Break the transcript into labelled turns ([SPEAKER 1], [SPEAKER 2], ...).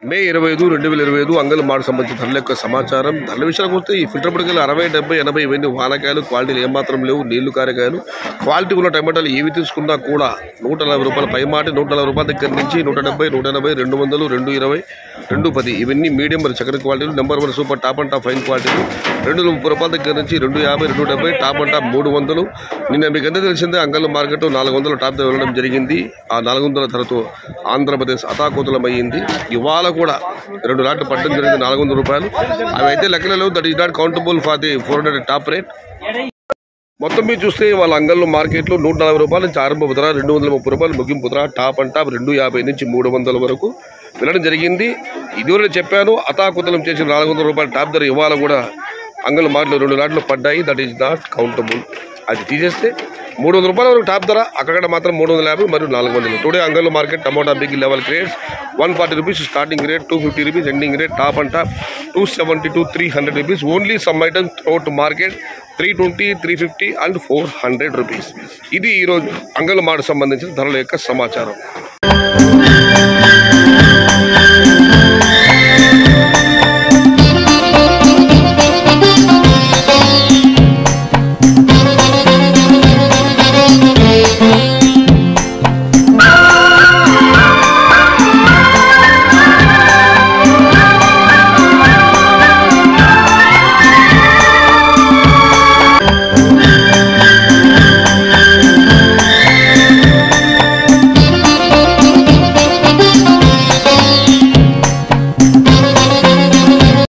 [SPEAKER 1] మే 25, 2025 అంగళ మాట సంబంధించిన ధరల యొక్క సమాచారం. ధరల విషయానికి వస్తే ఈ ఫిల్టర్ పడికలు 60, 70, 80 ఇవన్నీ వానకాయలు, క్వాలిటీలు ఏమాత్రం లేవు. నీళ్లు కారకాయలు క్వాలిటీ ఉన్న టమాటాలు ఏవి తీసుకున్నా కూడా 140 రూపాయల పైమాటి, 140 రూపాయల దగ్గర నుంచి 170, 180, 200, 220, 210 ఇవన్నీ మీడియం మరి చక్కటి క్వాలిటీలు. Number 1 super top and top fine క్వాలిటీలు 230 రూపాయల దగ్గర నుంచి 250, 270 టాప్ అండ్ టాప్ 300. నిన్న మీకు ఎంత తెలిసిందే అంగళ మార్కెట్ 400 టాప్ వెళ్ళడం జరిగింది. ఆ 400 ధరతో ఆంధ్రప్రదేశ్ అతాకోతలమైంది. ఇవాళ కూడా 2 లాట్లు పట్టడం జరిగింది 400 రూపాయలు. అవి అయితే లెక్కలలో that is not countable for the 400 top rate. మొత్తం మీరు చూస్తే వాళ్ళ అంగళ్ళు మార్కెట్లో 140 రూపాయల నుంచి ఆరంభ ధర, 230 రూపాయలు ముగింపు ధర, టాప్ అండ్ టాప్ 250 నుంచి 300 వరకు వెళ్ళడం జరిగింది. ఇదివరకు చెప్పాను అతాకుతలం చేసిన 400 రూపాయల టాప్ ధర ఇవాళ కూడా అంగళ్ళు మార్కెట్లో 2 లాట్లు పడ్డాయి. That is not countable. అది తీసేస్తే 300 రూపాయల వరకు టాప్ ధర, అక్కడ మాత్రం 350 మరియు 400. Today Angallu market tomato big level grades 140 rupees starting rate, 250 rupees ending rate, top and top 270 to 300 rupees. Only some items throughout market 320, 350 and 400 rupees. ఇది ఈరోజు అంగళ్ళు మాట సంబంధించిన ధరల యొక్క సమాచారం.